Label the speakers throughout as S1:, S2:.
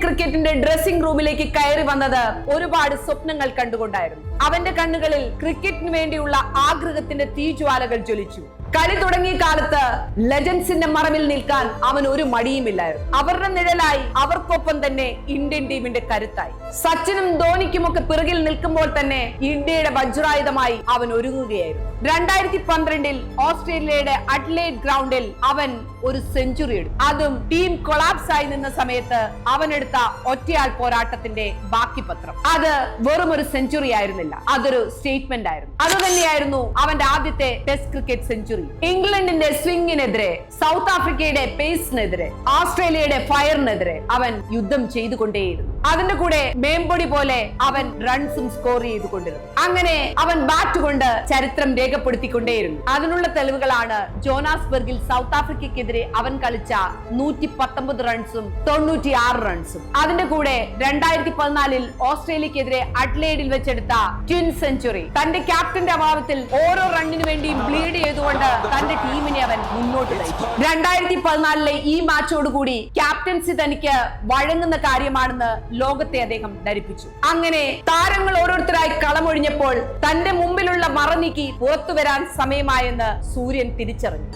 S1: ക്രിക്കറ്റിന്റെ ഡ്രസ്സിംഗ് റൂമിലേക്ക് കയറി വന്നത് ഒരുപാട് സ്വപ്നങ്ങൾ കണ്ടുകൊണ്ടായിരുന്നു. അവന്റെ കണ്ണുകളിൽ ക്രിക്കറ്റിന് വേണ്ടിയുള്ള ആഗ്രഹത്തിന്റെ തീജ്വാലകൾ ജ്വലിച്ചു. കളി തുടങ്ങിയ കാലത്ത് ലെജൻസിന്റെ മറവിൽ നിൽക്കാൻ അവൻ ഒരു മടിയുമില്ലായിരുന്നു. അവരുടെ നിഴലായി അവർക്കൊപ്പം തന്നെ ഇന്ത്യൻ ടീമിന്റെ കരുത്തായി. സച്ചിനും ധോണിക്കുമൊക്കെ പിറകിൽ നിൽക്കുമ്പോൾ തന്നെ ഇന്ത്യയുടെ വജ്രായുധമായി അവൻ ഒരുങ്ങുകയായിരുന്നു. 2012 ഓസ്ട്രേലിയയുടെ അഡ്ലേഡ് ഗ്രൗണ്ടിൽ അവൻ ഒരു സെഞ്ചുറി എടുത്തു. അതും ടീം കൊളാപ്സ് ആയി നിന്ന സമയത്ത് അവൻ എടുത്ത ഒറ്റയാൾ പോരാട്ടത്തിന്റെ ബാക്കി പത്രം. അത് വെറും ഒരു സെഞ്ചുറി ആയിരുന്നില്ല, അതൊരു സ്റ്റേറ്റ്മെന്റ് ആയിരുന്നു. അത് തന്നെയായിരുന്നു അവന്റെ ആദ്യത്തെ ടെസ്റ്റ് ക്രിക്കറ്റ് സെഞ്ചുറി. ഇംഗ്ലണ്ടിന്റെ സ്വിംഗിനെതിരെ, സൗത്ത് ആഫ്രിക്കയുടെ പേസിനെതിരെ, ഓസ്ട്രേലിയയുടെ ഫയറിനെതിരെ അവൻ യുദ്ധം ചെയ്തുകൊണ്ടേയിരുന്നു. അതിന്റെ കൂടെ മേമ്പൊടി പോലെ അവൻ റൺസും സ്കോർ ചെയ്തുകൊണ്ടിരുന്നു. അങ്ങനെ അവൻ ബാറ്റ് കൊണ്ട് ചരിത്രം രേഖപ്പെടുത്തിക്കൊണ്ടേയിരുന്നു. അതിനുള്ള തെളിവുകളാണ് ജോനാസ്ബർഗിൽ സൗത്ത് ആഫ്രിക്കയ്ക്കെതിരെ അവൻ കളിച്ച 119 റൺസും 96 റൺസും. അതിന്റെ കൂടെ 2014 ഓസ്ട്രേലിയക്കെതിരെ അഡ്ലേഡിൽ വെച്ചെടുത്ത ട്വിൻ സെഞ്ചുറി. തന്റെ ക്യാപ്റ്റന്റെ അഭാവത്തിൽ ഓരോ റണ്ണിനു വേണ്ടിയും ബ്ലീഡ് ചെയ്തുകൊണ്ട് തന്റെ ടീമിനെ അവൻ മുന്നോട്ട് നയിച്ചു. 2014 ഈ മാച്ചോടുകൂടി ക്യാപ്റ്റൻസി തനിക്ക് വഴങ്ങുന്ന കാര്യമാണെന്ന് ലോകത്തെ അദ്ദേഹം ധരിപ്പിച്ചു. അങ്ങനെ താരങ്ങൾ ഓരോരുത്തരായി കളമൊഴിഞ്ഞപ്പോൾ തന്റെ മുമ്പിലുള്ള മറനീക്കി പുറത്തു വരാൻ സമയമായെന്ന് സൂര്യൻ തിരിച്ചറിഞ്ഞു.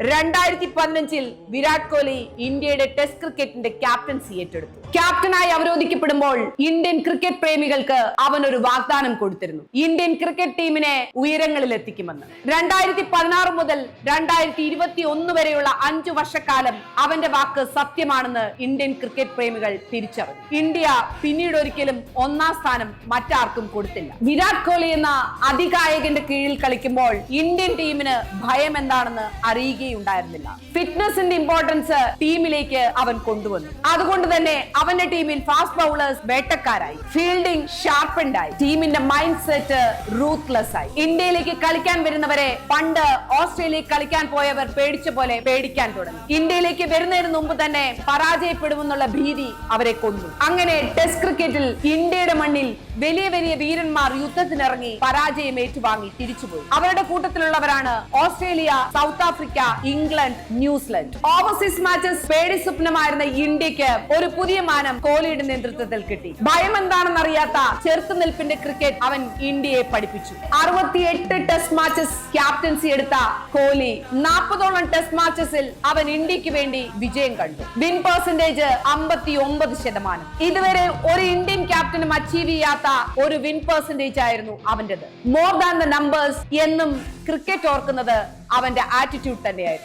S1: 2015 വിരാട് കോഹ്ലി ഇന്ത്യയുടെ ടെസ്റ്റ് ക്രിക്കറ്റിന്റെ ക്യാപ്റ്റൻസി ഏറ്റെടുത്തു. ക്യാപ്റ്റനായി അവരോധിക്കപ്പെടുമ്പോൾ ഇന്ത്യൻ ക്രിക്കറ്റ് പ്രേമികൾക്ക് അവൻ ഒരു വാഗ്ദാനം കൊടുത്തിരുന്നു. ഇന്ത്യൻ ക്രിക്കറ്റ് ടീമിനെ ഉയരങ്ങളിൽ എത്തിക്കുമെന്ന്. 2016 മുതൽ 2021 വരെയുള്ള 5 വർഷക്കാലം അവന്റെ വാക്ക് സത്യമാണെന്ന് ഇന്ത്യൻ ക്രിക്കറ്റ് പ്രേമികൾ തിരിച്ചറിഞ്ഞു. ഇന്ത്യ പിന്നീട് ഒരിക്കലും 1ാം സ്ഥാനം മറ്റാർക്കും കൊടുത്തില്ല. വിരാട് കോഹ്ലി എന്ന അതികായകന്റെ കീഴിൽ കളിക്കുമ്പോൾ ഇന്ത്യൻ ടീമിന് ഭയം എന്താണെന്ന് അറിയുകയുണ്ടായിരുന്നില്ല. ഫിറ്റ്നസിന്റെ ഇമ്പോർട്ടൻസ് ടീമിലേക്ക് അവൻ കൊണ്ടുവന്നു. അതുകൊണ്ട് തന്നെ അവന്റെ ടീമിൽ ഫാസ്റ്റ് ബൗളേഴ്സ് വേട്ടക്കാരായി, ഫീൽഡിംഗ് ഷാർപ്പൻഡ് ആയി, ടീമിന്റെ മൈൻഡ് സെറ്റ് റൂത്ത്ലെസ് ആയി. ഇന്ത്യയിലേക്ക് കളിക്കാൻ വരുന്നവരെ പണ്ട് ഓസ്ട്രേലിയയിൽ കളിക്കാൻ പോയവർ പേടിച്ച പോലെ പേടിക്കാൻ തുടങ്ങി. ഇന്ത്യയിലേക്ക് വരുന്നതിന് മുമ്പ് തന്നെ പരാജയപ്പെടുമെന്നുള്ള ഭീതി അവരെ കൊന്നു. അങ്ങനെ ടെസ്റ്റ് ക്രിക്കറ്റിൽ ഇന്ത്യയുടെ മണ്ണിൽ വലിയ വലിയ വീരന്മാർ യുദ്ധത്തിനിറങ്ങി പരാജയം ഏറ്റുവാങ്ങി തിരിച്ചുപോയി. അവരുടെ കൂട്ടത്തിലുള്ളവരാണ് Australia, South Africa, England, New Zealand. Overseas matches പേടി സ്വപ്നമായിരുന്ന ഇന്ത്യക്ക് ഒരു പുതിയ മാനം കോഹ്ലിയുടെ നേതൃത്വത്തിൽ കിട്ടി. ഭയം എന്താണെന്ന് അറിയാത്ത ചെറുത്തുനിൽപ്പിന്റെ ക്രിക്കറ്റ് അവൻ ഇന്ത്യയെ പഠിപ്പിച്ചു. 68 ടെസ്റ്റ് മാച്ചസ് ക്യാപ്റ്റൻസി എടുത്ത കോഹ്ലി 40ഓളം ടെസ്റ്റ് മാച്ചസിൽ അവൻ ഇന്ത്യക്ക് വേണ്ടി വിജയം കണ്ടു. Win percentage 59%. ഇതുവരെ ഒരു ഇന്ത്യൻ ക്യാപ്റ്റനും അച്ചീവ് ചെയ്യാത്ത ഒരു വിൻ പെർസെന്റേജ് ആയിരുന്നു അവന്റേത്. മോർ ദാൻ ദ നമ്പേഴ്സ് എന്നും ക്രിക്കറ്റ് ഓർക്കുന്നത് അവന്റെ ആറ്റിറ്റ്യൂഡ് തന്നെയായിരുന്നു.